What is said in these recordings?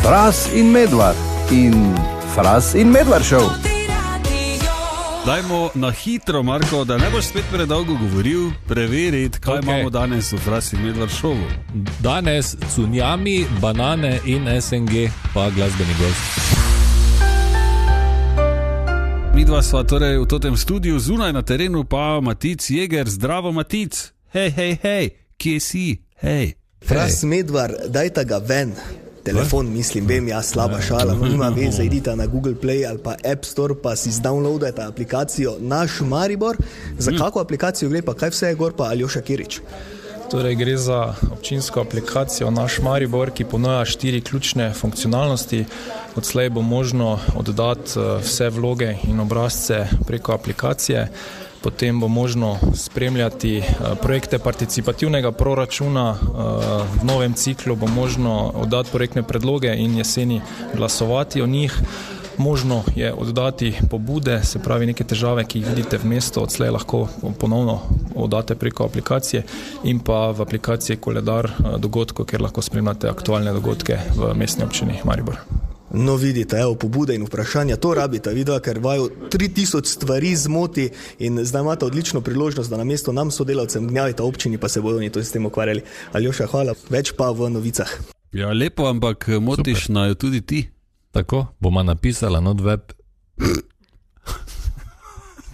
Fras in Medvard in Fras in Medvard show. Dajmo na hitro, Marko, da ne boš spet predolgo govoril, preveriti, kaj imamo danes v Fras in Medvard showu. Danes cunjami, banane in SNG, pa glasbeni gost. Midva sva torej v tem studiu, zunaj na terenu pa Matic Jeger. Zdravo, Matic. Hej, kje si? Hej. Fras Medvard, dajte ga ven. Telefon, mislim, vem, ja, slaba šala, no nima veze, idite na Google Play ali pa App Store, pa si zdownloadajte aplikacijo Naš Maribor. Za kako aplikacijo gre, pa kaj vse je gor, pa Aljoša Kirič? Torej gre za občinsko aplikacijo Naš Maribor, ki ponuja 4 ključne funkcionalnosti. Odslej bo možno oddati vse vloge in obrazce preko aplikacije. Potem bo možno spremljati projekte participativnega proračuna. V novem ciklu bo možno oddati projektne predloge in jeseni glasovati o njih. Možno je oddati pobude, se pravi neke težave, ki jih vidite v mestu, odslej lahko ponovno oddate preko aplikacije in pa v aplikaciji koledar dogodkov, kjer lahko spremljate aktualne dogodke v mestni občini Maribor. No vidite, evo, pobude in vprašanja, to rabite, vidva, ker vaju 3000 stvari zmoti in zdaj imate odlično priložnost, da na mesto nam sodelavcem gnjavite občini, pa se bodo oni to s tem ukvarjali. Aljoša, hvala, več pa v novicah. Ja, lepo, ampak motiš na jo tudi ti. Tako, boma napisala not web.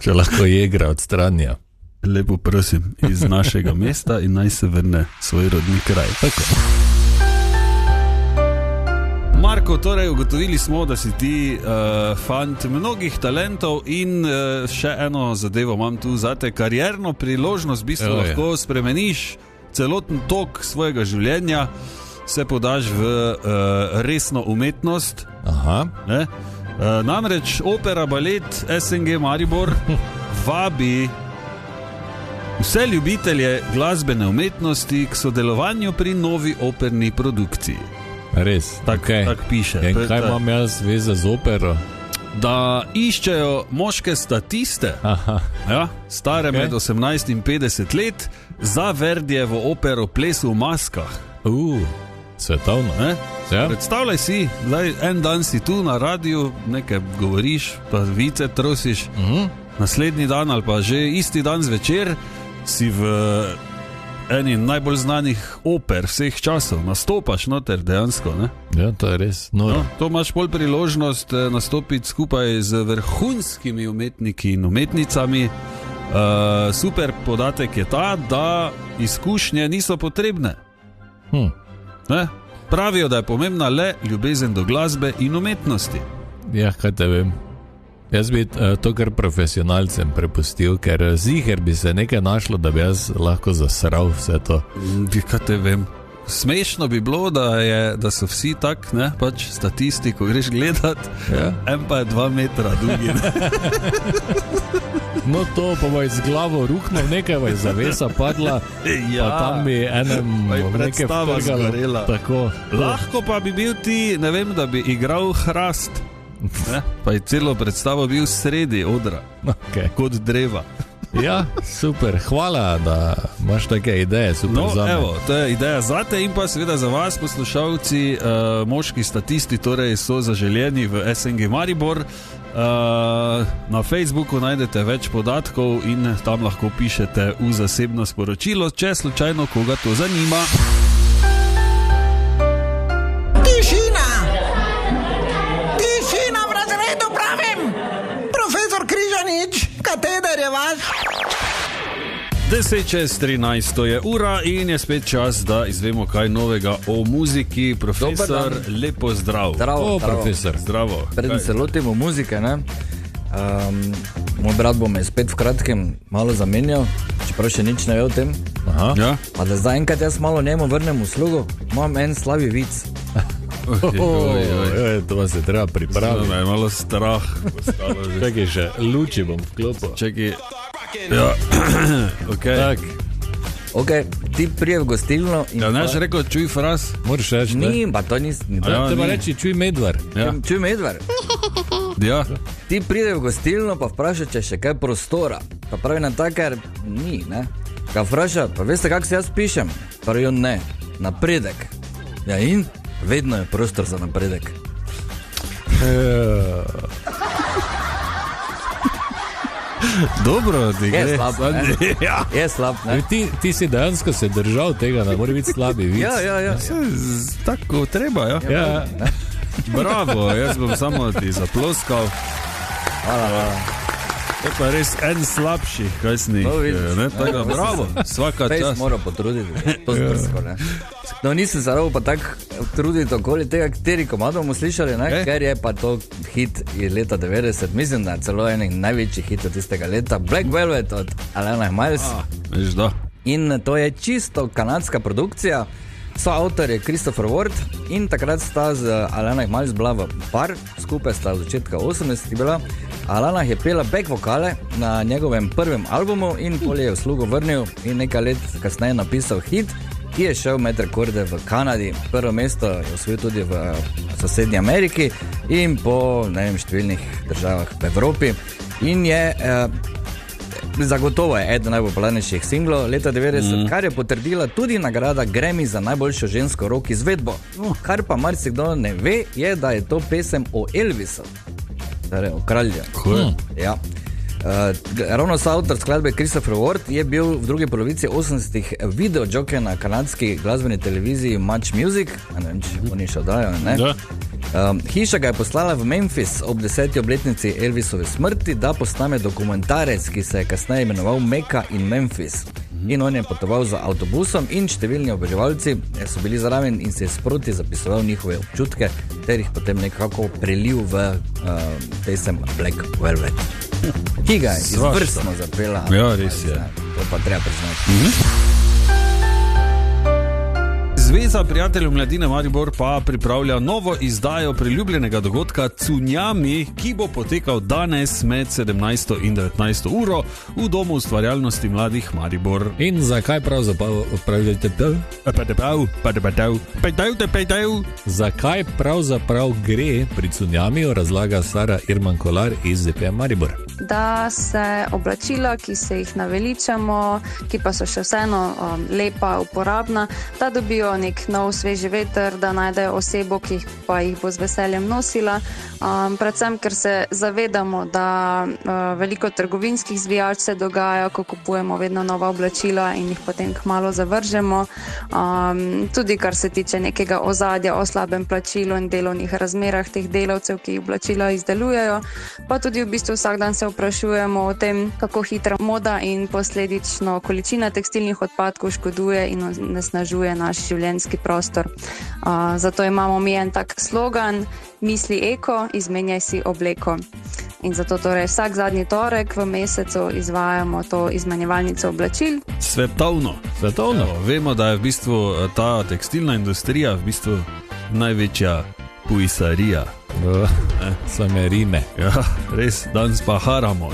Če lahko Jegra odstranijo. Lepo prosim, iz našega mesta in naj se vrne svoj rodni kraj. Tako. Marko, torej ugotovili smo, da si ti fant mnogih talentov in še eno zadevo imam tu zate. Karierno priložnost v bistvu lahko spremeniš celoten tok svojega življenja, se podaš v resno umetnost. Aha. Namreč opera balet SNG Maribor vabi vse ljubitelje glasbene umetnosti k sodelovanju pri novi operni produkciji. Res, tak piše. In kaj imam jaz veze z opero? Da iščejo moške statiste, stare med 18 in 50 let, za Verdijevo opero Ples v maskah. Svetovno. Ja. Predstavljaj si, en dan si tu na radiju, nekaj govoriš, pa vice trosiš, naslednji dan ali pa že isti dan zvečer si v eni najbolj znanih oper vseh časov, nastopaš noter dejansko, ne? Ja, to je res. No, to imaš pol priložnost nastopiti skupaj z vrhunskimi umetniki in umetnicami. Super podatek je ta, da izkušnje niso potrebne. Ne? Pravijo, da je pomembna le ljubezen do glasbe in umetnosti. Ja, kaj te vem. Jaz bi to kar profesionalcem prepustil, ker ziher bi se nekaj našlo, da bi jaz lahko zasral vse to. Kaj te vem. Smešno bi bilo, da so vsi tak, ne, pač statisti, ko greš gledat, en pa je 2 metra dolgi. No to pa bo iz glavo ruhnil, nekaj bo iz zavesa padla, pa tam bi enem predstava zgorela. Tako. Lahko pa bi bil ti, ne vem, da bi igral hrast. Pa je celo predstavo bil sredi odra, kot dreva. Ja, super, hvala, da imaš take ideje, super za me. Evo, to je ideja zate in pa seveda za vas, poslušalci, moški statisti, torej so zaželjeni v SNG Maribor. Na Facebooku najdete več podatkov in tam lahko pišete v zasebno sporočilo, če slučajno koga to zanima. Kateder je vaš? 10:13 je ura in je spet čas, da izvemo kaj novega o muziki. Profesor, lepo zdrav. Zdravo. Profesor, zdravo. Preden se lotimo muzike, ne? Moj brat bo me spet v kratkem malo zamenjal, čeprav še nič ne ve o tem. Ja? Pa da zdaj enkrat jaz malo njemu vrnem uslugo, imam en slabi vic. To pa se treba pripraviti. Me je malo strah. Čakaj še, luči bom vklopil. Čakaj. Ja, ok. Ok, ti prije v gostilno in... Ja, neš rekel, čuj Fras? Moraš reči, ne? Ni, pa to nis... Treba reči, čuj Medvard. Čuj Medvard. Ja. Ti pride v gostilno, pa vpraša, če še kaj prostora. Pa pravi na tak, ker ni, ne? Ka vpraša, pa veste, kak se jaz pišem? Pravi on ne, napredek. Ja in? vedno je prostor za napredek. Dobro, ti Je gre. slab, ne? Ja. Je slab, ne? Ti si dejansko se držal tega, ne more biti slabi vic. Ja. Tako treba, ja. Ja. Bravo, jaz bom samo ti zaploskal. Hvala. To pa res en slabši, kaj sni. To vidiš. Tako, bravo, svaka Fejs čast. mora potruditi, to zbrsko, ne? No, nisem se rado pa tako truditi okoli tega, kateri komad bomo slišali, ne? Ker je pa to hit iz leta 90, mislim, da je celo enih največjih hitov tistega leta, Black Velvet od Alana Miles. Veš, da. In to je čisto kanadska produkcija. Soavtor je Christopher Ward in takrat sta z Alana Miles bila v par, skupaj sta v začetka 80-ih bila. Alana je pela back vokale na njegovem prvem albumu in pol je uslugo vrnil in nekaj let kasneje napisal hit, ki je šel med rekorde v Kanadi. Prvo mesto je osvojil tudi v sosednji Ameriki in po, ne vem, številnih državah v Evropi. In je zagotovo je eden najpopularnejših singlov leta 90, kar je potrdila tudi nagrada Grammy za najboljšo žensko rock izvedbo. Kar pa marsikdo ne ve, je, da je to pesem o Elvisu, torej o kralju. Ja. Ravno soavtor skladbe Christopher Ward je bil v drugi polovici 80-ih video jockey na kanadski glasbeni televiziji Much Music, ne vem, če oni še oddajo, ne? Da. Hiša ga je poslala v Memphis ob 10. obletnici Elvisove smrti, da posname dokumentarec, ki se je kasneje imenoval Mecca in Memphis. In on je potoval z avtobusom in številni oboževalci so bili zraven in se je sproti zapisoval njihove občutke, ter jih potem nekako prelil v pesem Black Velvet, ki ga je izvrstno zapela. Ja, res je. To pa treba priznati. Zveza prijateljev Mladine Maribor pa pripravlja novo izdajo priljubljenega dogodka Cunjami, ki bo potekal danes med 17. in 19. uro v Domu ustvarjalnosti mladih Maribor. In zakaj Zakaj pravzaprav gre pri Cunjamiju, razlaga Sara Irman Kolar iz ZPM Maribor. Da se oblačila, ki se jih naveličamo, ki pa so še vseeno lepa, uporabna, da dobijo nek nov sveži veter, da najdejo osebo, ki pa jih bo z veseljem nosila. Predvsem, ker se zavedamo, da veliko trgovinskih zvijač se dogaja, ko kupujemo vedno nova oblačila in jih potem kmalu zavržemo. Tudi kar se tiče nekega ozadja o slabem plačilu in delovnih razmerah teh delavcev, ki oblačila izdelujejo, pa tudi v bistvu vsak dan se vprašujemo o tem, kako hitra moda in posledično količina tekstilnih odpadkov škoduje in onesnažuje naš življenjski prostor. Zato imamo mi en tak slogan: misli eko, izmenjaj si obleko. In zato torej vsak zadnji torek v mesecu izvajamo to izmenjevalnico oblačil. Svetovno. Vemo, da je v bistvu ta tekstilna industrija v bistvu največja pujsarija. Samerine. Ja, res, danes pa haramo.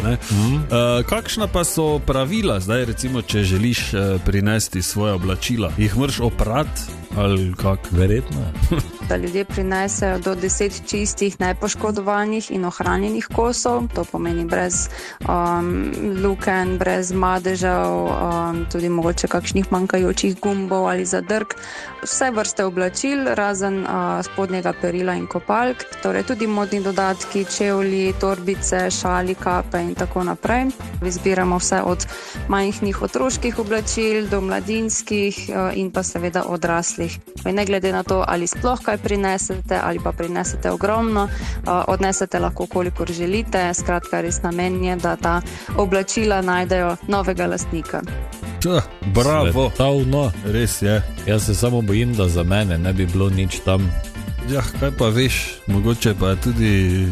Kakšna pa so pravila zdaj, recimo, če želiš prinesti svoje oblačila? Jih moraš oprati ali kak? Verjetno. Da ljudje prinesejo do 10 čistih, nepoškodovanih in ohranjenih kosov, to pomeni brez lukenj, brez madežev, tudi mogoče kakšnih manjkajočih gumbov ali zadrg. Vse vrste oblačil, razen spodnjega perila in kopalk, torej tudi modni dodatki, čevlji, torbice, šali, kape in tako naprej. Izbiramo vse od majhnih otroških oblačil do mladinskih in pa seveda odraslih. Ne glede na to, ali sploh kaj prinesete ali pa prinesete ogromno, odnesete lahko kolikor želite, skratka res namen je, da ta oblačila najdejo novega lastnika. Bravo. Svetovno. Res je. Jaz se samo bojim, da za mene ne bi bilo nič tam. Ja, kaj pa veš, mogoče pa je tudi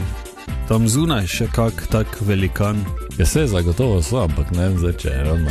tam zunaj še kak tak velikan. Ja, se zagotovo so, ampak ne vem, če je ravno.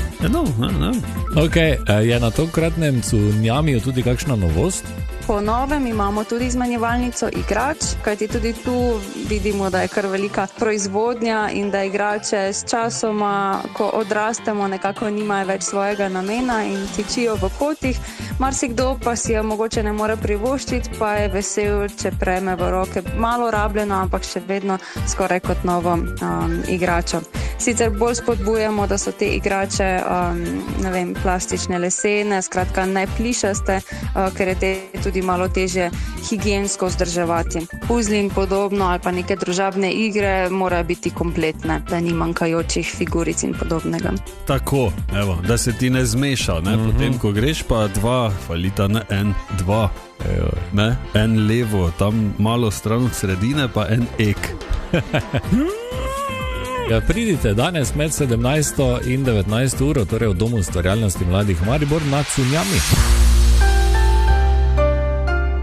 Ok, je na tokratnem Cunjamiju tudi kakšna novost? Po novem imamo tudi izmenjevalnico igrač, kajti tudi tu vidimo, da je kar velika proizvodnja in da igrače s časoma, ko odrastemo, nekako nimajo več svojega namena in tičijo v kotih. Marsikdo pa si jo mogoče ne more privoščiti, pa je vesel, če prejme v roke malo rabljeno, ampak še vedno skoraj kot novo igračo. Sicer bolj spodbujamo, da so te igrače plastične, lesene, skratka ne plišaste, ker je te tudi malo težje higiensko vzdrževati. Puzli in podobno ali pa neke družabne igre morajo biti kompletne, da ni manjkajočih figuric in podobnega. Tako, evo, da se ti ne zmeša, ne? Potem, ko greš pa dva, falita ne en, dva, ne? En levo, tam malo stran od sredine, pa en ek. Ja, pridite danes med 17. in 19. uro, torej v Domu ustvarjalnosti mladih Maribor na Cunjami.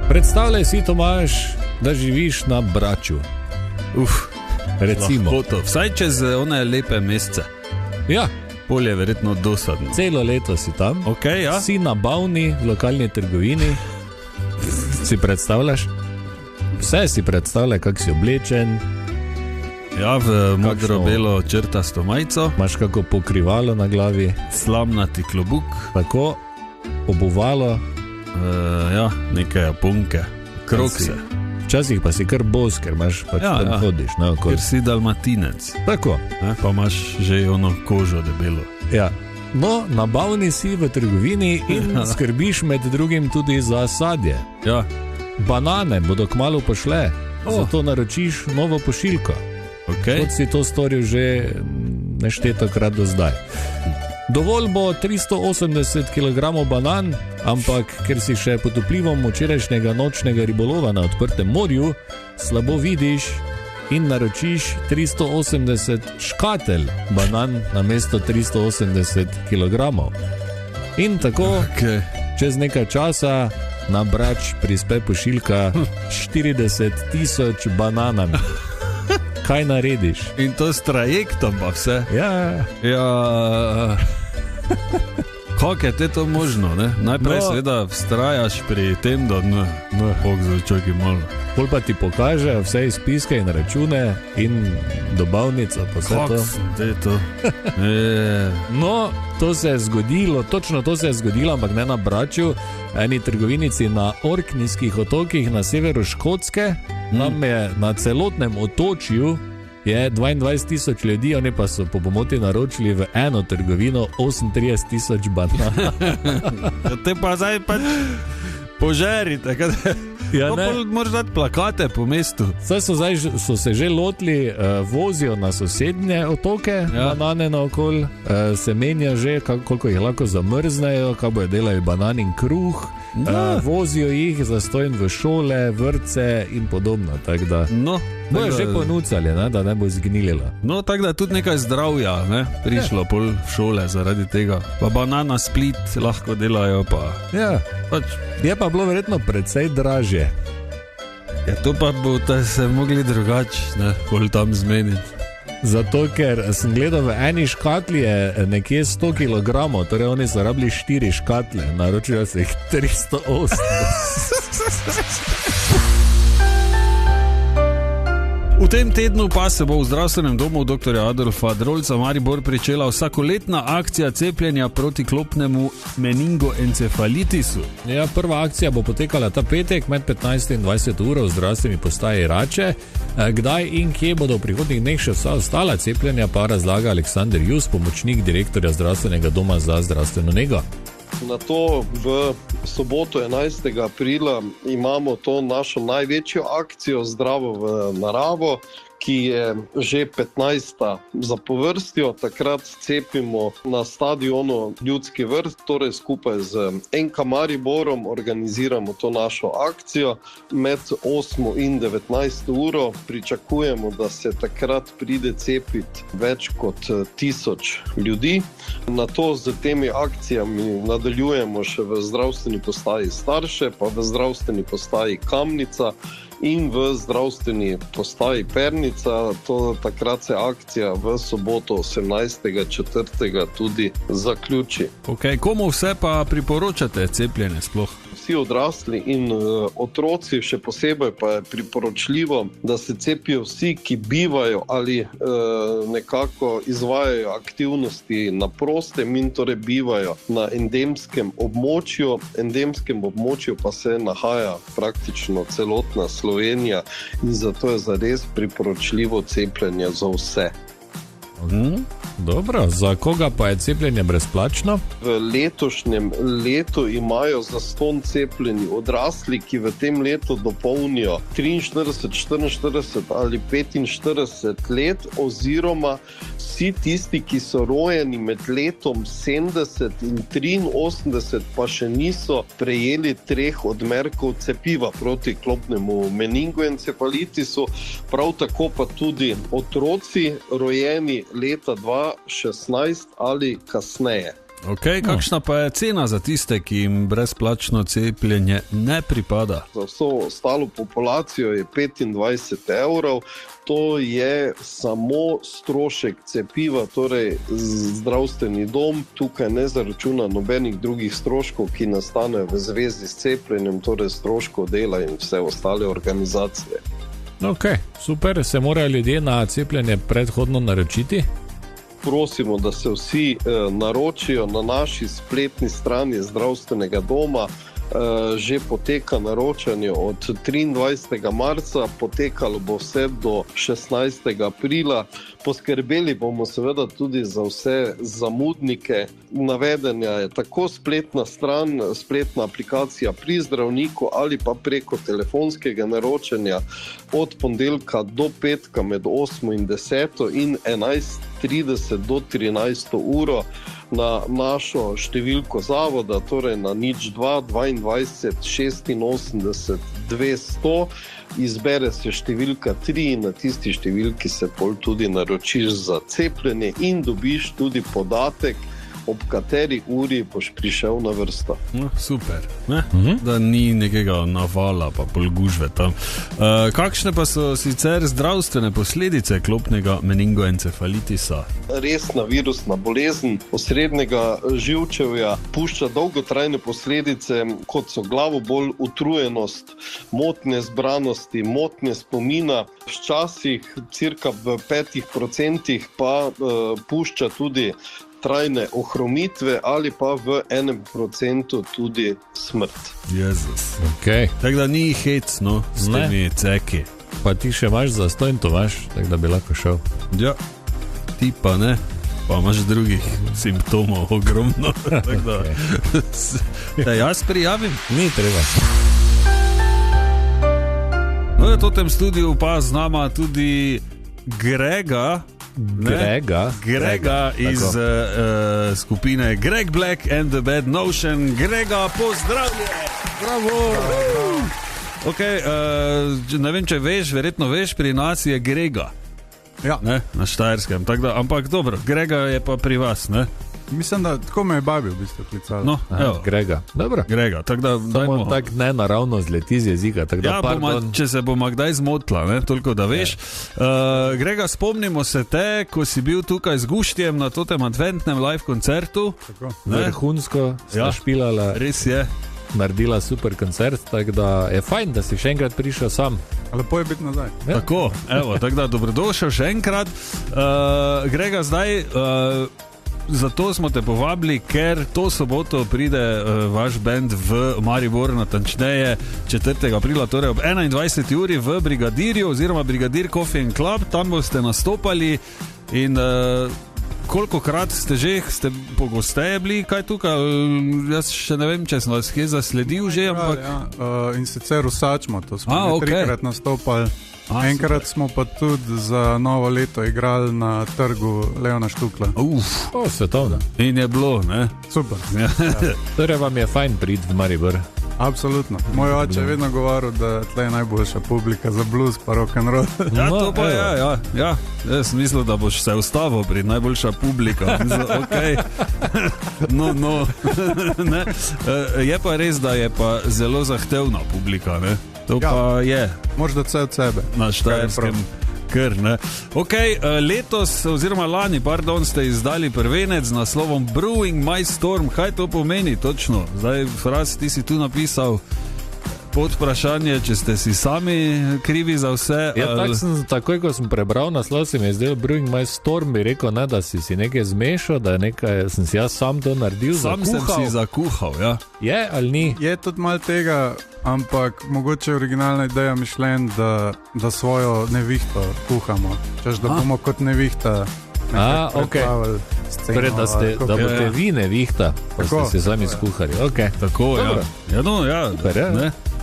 Predstavljaj si, Tomaž, da živiš na Braču. Recimo. Vsaj čez one lepe mesece. Ja. Polje verjetno dosadno. Celo leto si tam. Okay, ja. Si nabavni v lokalni trgovini. Si predstavljaš? Vse si predstavljaj, kak si oblečen. Ja, v modro-belo črtasto majico. Imaš kako pokrivalo na glavi. Slamnati klobuk. Tako, obuvalo. Ja, neke japonke. Krokse. Včasih pa si kar bos, ker imaš pač tam hodiš. Ker si dalmatinec. Tako. Pa imaš že ono kožo debelo. Ja. No, nabavni si v trgovini in skrbiš med drugim tudi za sadje. Ja. Banane bodo kmalu pošle, zato naročiš novo pošiljko. Okay. Kot si to storil že neštetokrat do zdaj. Dovolj bo 380 kg banan, ampak ker si še pod vplivom včerajšnjega nočnega ribolova na odprtem morju, slabo vidiš in naročiš 380 škatelj banan namesto 380 kg. In tako, čez nekaj časa na Brač prispe pošiljka 40,000 bananami. Kaj narediš? In to s trajektom pa vse? Ja. Kako je to možno, ne? Najprej seveda vztrajaš pri tem, da čakaj malo. Pol pa ti pokaže vse izpiske in račune in dobavnico pa vse to. To? No, to se je zgodilo, točno to se je zgodilo, ampak ne na Braču, eni trgovinici na Orknijskih otokih na severu Škotske. Tam je na celotnem otočju je 22,000 ljudi, oni pa so po pomoti naročili v eno trgovino 38,000 banan. Te pa zdaj pač požerite, moraš dati plakate po mestu. Zdaj so se že lotili, vozijo na sosednje otoke, banane naokol, se menja že, koliko jih lahko zamrznejo, kaj bojo delali banan in kruh. Vozijo jih zastojn v šole, vrtce in podobno, tako da bojo že ponucali, da ne bo zgnilila. No, tako da tudi nekaj zdravja prišlo pol v šole zaradi tega. Pa banana split lahko delajo pa. Ja, je pa bilo verjetno precej dražje. Ja, to pa bo se mogli drugače pol tam zmeniti. Zato, ker sem gledal v eni škatli je nekje 100 kg, torej oni so rabili 4 škatle, naročijo se jih 380. V tem tednu pa se bo v zdravstvenem domu dr. Adolfa Drolca Maribor pričela vsakoletna akcija cepljenja proti klopnemu meningoencefalitisu. Ja, prva akcija bo potekala ta petek med 15 in 20 uro v zdravstveni postaji Rače. Kdaj in kje bodo v prihodnjih dneh še vsa ostala cepljenja, pa razlaga Aleksander Jus, pomočnik direktorja zdravstvenega doma za zdravstveno nego. Na to v soboto 11. aprila imamo to našo največjo akcijo Zdravo v naravo, ki je že 15. zapovrstjo. Takrat cepimo na stadionu Ljudski vrt, torej skupaj z NK Mariborom organiziramo to našo akcijo. Med 8 in 19 uro pričakujemo, da se takrat pride cepiti več kot 1000 ljudi. Na to z temi akcijami nadaljujemo še v zdravstveni postaji Starše, pa v zdravstveni postaji Kamnica in v zdravstveni postaji Pernica. Takrat se akcija v soboto 18.4. tudi zaključi. Komu vse pa priporočate cepljenje sploh? Vsi odrasli in otroci, še posebej pa je priporočljivo, da se cepijo vsi, ki bivajo ali nekako izvajajo aktivnosti na prostem in torej bivajo na endemskem območju. Endemskem območju pa se nahaja praktično celotna Slovenija in zato je zares priporočljivo cepljenje za vse. Dobro, za koga pa je cepljenje brezplačno? V letošnjem letu imajo zastonj cepljeni odrasli, ki v tem letu dopolnijo 43, 44 ali 45 let, oziroma vsi tisti, ki so rojeni med letom 70 in 83, pa še niso prejeli 3 odmerkov cepiva proti klopnemu meningoencefalitisu, prav tako pa tudi otroci rojeni leta 2016 ali kasneje. Okay, kakšna pa je cena za tiste, ki jim brezplačno cepljenje ne pripada? Za vso ostalo populacijo je 25 €. To je samo strošek cepiva, torej zdravstveni dom tukaj ne zaračuna nobenih drugih stroškov, ki nastanejo v zvezi s cepljenjem, torej stroškov dela in vse ostale organizacije. Ok, super, se morajo ljudje na cepljenje predhodno naročiti? Prosimo, da se vsi naročijo na naši spletni strani zdravstvenega doma. Že poteka naročanje od 23. marca, potekalo bo vse do 16. aprila. Poskrbeli bomo seveda tudi za vse zamudnike. Navedena je tako spletna stran, spletna aplikacija pri zdravniku ali pa preko telefonskega naročanja od ponedeljka do petka med 8 in 10 in 11:30 do 13. uro na našo številko zavoda, torej na 02 22 86 200. Izbere se številka 3 in na tisti številki se pol tudi naročiš za cepljenje in dobiš tudi podatek, ob kateri uri boš prišel na vrsto. No, super, ne? Da ni nekega navala pa pol gužve tam. Kakšne pa so sicer zdravstvene posledice klopnega meningoencefalitisa? Resna virusna bolezen osrednjega živčevja pušča dolgotrajne posledice, kot so glavobol, utrujenost, motnje zbranosti, motnje spomina, včasih cirka v 5% pa pušča tudi trajne ohromitve ali pa v 1% tudi smrt. Jezus. Okay. Tako da ni hec, no, s temi ceki. Pa ti še imaš zastojn, to imaš, tako da bi lahko šel. Ja, ti pa ne, pa imaš drugih simptomov ogromno. Tako da jaz prijavim. Ni treba. No, v tem studiu pa z nama tudi Grega iz skupine Greg Black and the Bad Notion. Grega, pozdravljen! Bravo! Okay, ne vem, če veš, verjetno veš, pri nas je Grega. Ja. Ne, na Štajerskem. Ampak dobro, Grega je pa pri vas, ne? Mislim, da tako me je babi v bistvu klicala. No, Grega. Dobro. Grega, tako da dajmo. Tak nenaravno zleti z jezika. Ja, če se bomo kdaj zmotila, ne, toliko da veš. Grega, spomnimo se te, ko si bil tukaj z Guštjem na totem adventnem live koncertu. Tako. Vrhunsko sta špilala. Res je. Naredila super koncert, tako da je fajn, da si še enkrat prišel sam. Lepo je biti nazaj. Ja. Tako, evo, tako da dobrodošel še enkrat. Grega, zdaj... Zato smo te povabili, ker to soboto pride vaš bend v Maribor, natančneje 4. aprila, torej ob 21. uri v Brigadirju oziroma Brigadir Coffee and Club. Tam boste nastopali in kolikokrat ste pogosteje bili kaj tukaj? Jaz še ne vem, če sem vas kje zasledil že, ampak... In sicer v Sačmotu smo trikrat nastopali. Enkrat smo pa tudi za novo leto igrali na trgu Leona Štukla. Svetovno. In je bilo, ne? Super. Ja. Torej vam je fajn priti v Maribor. Absolutno. Moj oče je vedno govoril, da tle je najboljša publika za blues pa rock'n'roll. Ja, to pa ja. Jaz mislil, da boš se ustavil pri najboljša publika. Okay. No. Ne. Je pa res, da je pa zelo zahtevna publika, ne? To pa je. Moraš dati vse od sebe. Na Štajerskem kar, ne. Ok, letos, oziroma lani, ste izdali prvenec z naslovom Brewing My Storm. Kaj to pomeni točno? Zdaj, Fras, ti si tu napisal pod vprašanje, če ste si sami krivi za vse. Ja, takoj, ko sem prebral naslov, si mi je zdel Brewing My Storm, bi rekel, ne, da si nekaj zmešal, da sem si jaz sam to naredil, sam zakuhal. Sem si zakuhal, ja. Je ali ni? Je tudi malo tega, ampak mogoče originalna ideja Michelin, da svojo nevihto kuhamo. Češ, da bomo kot nevihta predstavili sceno. Torej, da boste vine vihta, pa ste se sami skuhali. Tako, ja.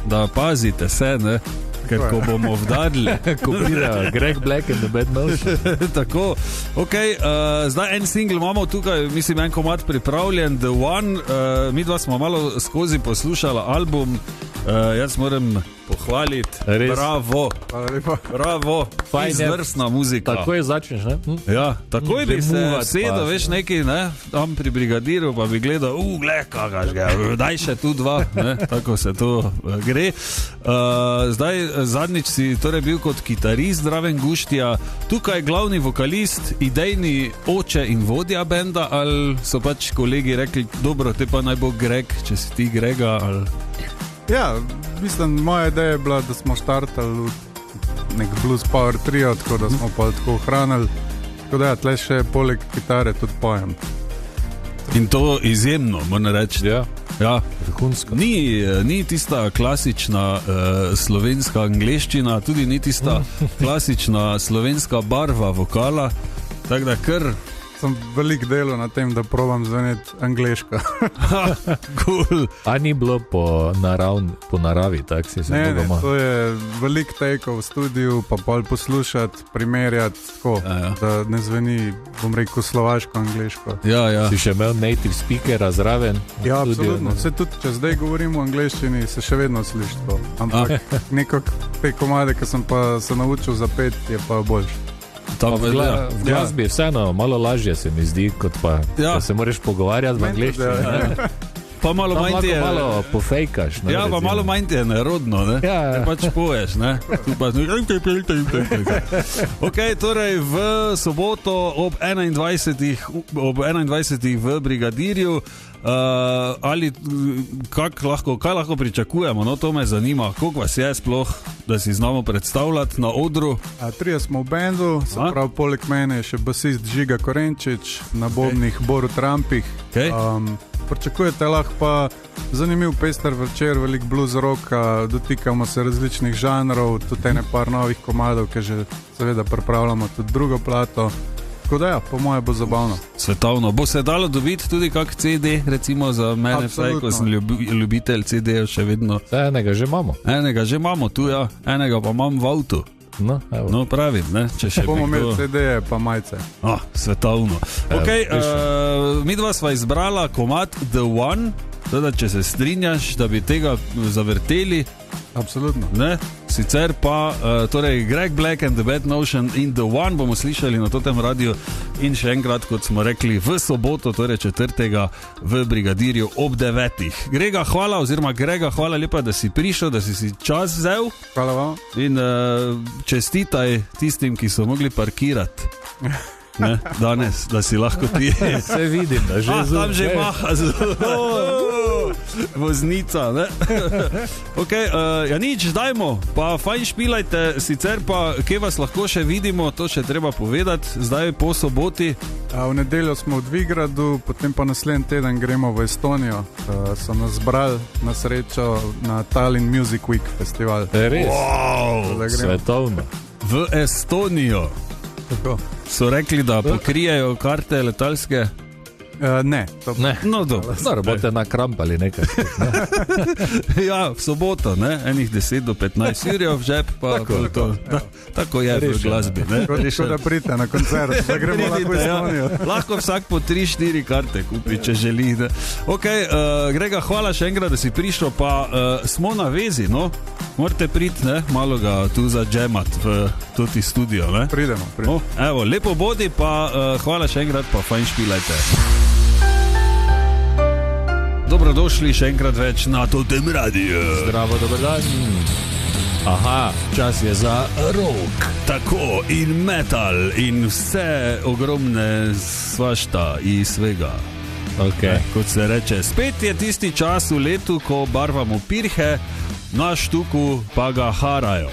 Da pazite se, ne? Ker ko bomo vdarili, ko pride Greg Black and the Bad Motion. Tako, zdaj en single imamo tukaj, mislim, en komad pripravljen, The One, mi dva smo malo skozi poslušala album, jaz moram pohvaliti, bravo, izvrstna muzika. Takoj začneš, ne? Ja, takoj bi se sedel, veš, neki, ne, tam pri Brigadiru, pa bi gledal, daj še tu dva, ne, tako se to gre. Zdaj, zadnjič si torej bil kot kitarist Draven Guštija, tukaj glavni vokalist, idejni oče in vodja benda, ali so pač kolegi rekli, dobro, te pa naj bo Greg, če si ti Grega, ali... Ja, mislim, moja ideja je bila, da smo štartali nek blues power trio, tako da smo pa tako ohranili, tako da ja, tle še poleg kitare tudi pojem. In to izjemno, moram reči. Ja, vrhunsko. Ni tista klasična slovenska angleščina, tudi ni tista klasična slovenska barva vokala, tako da kar... Sem velik delo na tem, da probam zveneti angleško. Cool. A ni bilo po naravi, tak si se Ne, to je velik take-ov v studiu, pa pol poslušati, primerjati, tako, da ne zveni, bom rekel, slovaško, angleško. Ja. Si še imel native speakera zraven? Ja, absolutno. Vse tudi, če zdaj govorim v angleščini, se še vedno sliši to. Ampak nekako te komade, ki sem pa se naučil zapeti, je pa boljši. V glasbi je vseeno malo lažje, se mi zdi, kot pa, da se moraš pogovarjati v angleščini. Pa malo manj ti je... Malo pofejkaš. Ja, pa malo manj ti je nerodno, ne? Ja. Pač poješ, ne? Ok, torej v soboto ob 21. v Brigadirju, kaj lahko pričakujemo, no, to me zanima, koliko vas je sploh, da si znamo predstavljati na odru? Trije smo v bendu, se pravi, poleg mene je še basist Žiga Korenčič, na bobnih Boru Trampih. Pričakujete lahko pa zanimiv pester večer, velik blues rocka, dotikamo se različnih žanrov, tudi ene par novih komadov, ki že seveda pripravljamo tudi drugo plato. Tako da ja, po moje bo zabavno. Svetovno. Bo se dalo dobiti tudi kak CD, recimo za mene, vsaj, ko sem ljubitelj CD-jev še vedno. Enega že imamo. Tu ja, enega pa imam v avtu. No, pravim, ne, če še bomo imeli CD-je pa majce. Svetovno. Ok, mi dva sva izbrala komad The One, teda, če se strinjaš, da bi tega zavrteli. Absolutno. Ne? Sicer pa, torej Greg Black and the Bad Motion in The One bomo slišali na totem radiju in še enkrat, kot smo rekli, v soboto, torej 4. v Brigadirju ob 9. Grega, hvala lepa, da si prišel, da si čas vzel. Hvala vam. In čestitaj tistim, ki so mogli parkirati. Ne, danes, da si lahko ti... Se vidim, da že tam že maha voznica, ne? Ok, ja nič, dajmo, pa fajn špilajte, sicer pa, kje vas lahko še vidimo, to še treba povedati, zdaj po soboti. V nedeljo smo v Dvigradu, potem pa naslednji teden gremo v Estonijo, so nas zbrali na srečo na Tallinn Music Week festival. Res? Wow, svetovno. V Estonijo. Tako. So rekli, da pokrijejo karte letalske? Ne. No, dobro. Boste nakrampali nekaj. Ja, v soboto, ne? Enih 10 do 15 urjev v žep, pa tako je v glasbi. Tako da pridete na koncert, da gremo lahko v Estonijo. Lahko vsak po 3-4 karte kupi, če želi. Ne? Ok, Grega, hvala še enkrat, da si prišel, pa smo na vezi, no? Morate priti, ne? Malo ga tu zadžemat v toti studio, ne? Pridemo. Evo, lepo bodi, pa hvala še enkrat, pa fajn špilajte. Dobrodošli še enkrat več na totem radiju. Zdravo, dober dan. Aha, čas je za rock. Tako, in metal, in vse ogromne svašta in svega. Okay. Kot se reče, spet je tisti čas v letu, ko barvamo pirhe, na štuku pa ga harajo.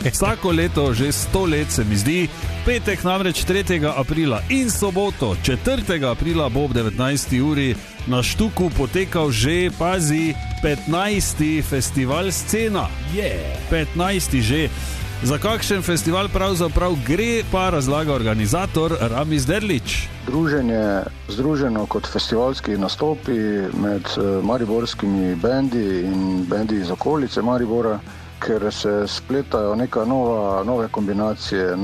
Vsako leto, že 100 let se mi zdi, petek namreč 3. aprila in soboto 4. aprila bo ob 19. uri na štuku potekal že, pazi, 15. festival Scena. 15. že. Za kakšen festival pravzaprav gre, pa razlaga organizator Rami Zderlič. Druženje združeno kot festivalski nastopi med mariborskimi bendi in bendi iz okolice Maribora, ker se spletajo neka nove kombinacije,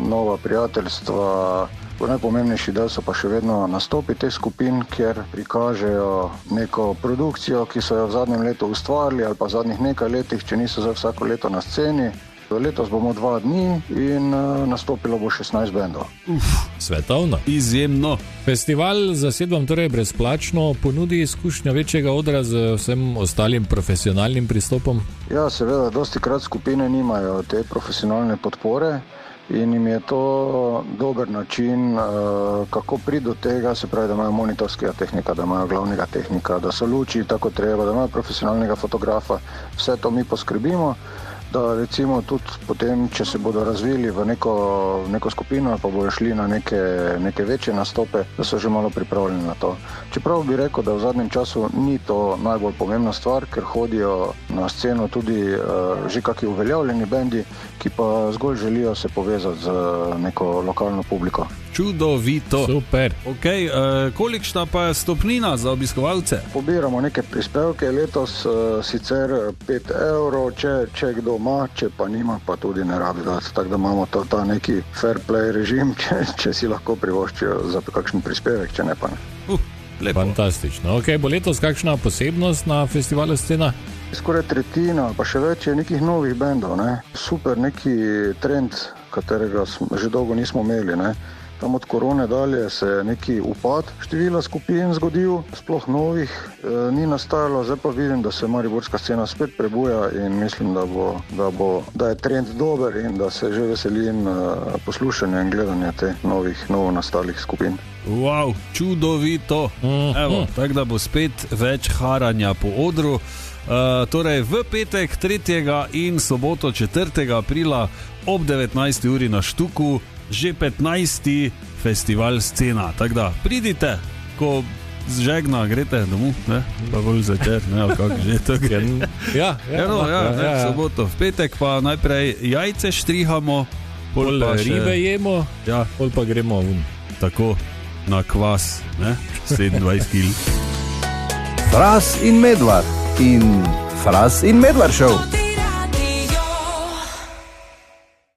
nova prijateljstva. Najpomembnejši del so pa še vedno nastopi teh skupin, kjer prikažejo neko produkcijo, ki so jo v zadnjem letu ustvarili ali pa v zadnjih nekaj letih, če niso za vsako leto na sceni. Letos bomo 2 dni in nastopilo bo 16 bendov. Svetovno. Izjemno. Festival zasedbam torej brezplačno, ponudi izkušnjo večjega odra z vsem ostalim profesionalnim pristopom? Ja, seveda, dostikrat skupine nimajo te profesionalne podpore in jim je to dober način, kako priti do tega, se pravi, da imajo monitorskega tehnika, da imajo glavnega tehnika, da so luči tako treba, da imajo profesionalnega fotografa. Vse to mi poskrbimo, da recimo tudi potem, če se bodo razvili v neko skupino pa bodo šli na neke večje nastope, da so že malo pripravljeni na to. Čeprav bi rekel, da v zadnjem času ni to najbolj pomembna stvar, ker hodijo na sceno tudi že kakšni uveljavljeni bendi, ki pa zgolj želijo se povezati z neko lokalno publiko. Čudovito. Super. Okay, kolikšna pa je stopnina za obiskovalce? Pobiramo neke prispevke, letos sicer 5 evrov, če kdo ima, če pa nima, pa tudi ne rabi dati. Tako da imamo ta neki fair play režim, če si lahko privoščijo za kakšen prispevek, če ne pa ne. Lepo. Fantastično. Okay, bo letos kakšna posebnost na festivalu Scena? Skoraj tretjina, pa še več je nekih novih bendov. Ne? Super neki trend, katerega že dolgo nismo imeli. Ne? Tam od korone dalje se je neki upad števila skupin zgodil, sploh novih ni nastajalo, zdaj pa vidim, da se mariborska scena spet prebuja in mislim, da je trend dober in da se že veselim poslušanja in gledanja teh novo nastalih skupin. Wow, čudovito. Evo, tako da bo spet več haranja po odru. Torej v petek 3. in soboto 4. aprila ob 19. uri na Štuku že 15. festival Scena. Tako da pridite, ko zžegna, greste domov, ne? Pa bolj začer, ne, ali kako že to gre. Ja, soboto. V petek pa najprej jajce štrihamo, pol pa ribe jemo, ja. Pol pa gremo vun. Tako, na kvas, ne? 27 kg. Fras in Medvard in Fras in Medvard show.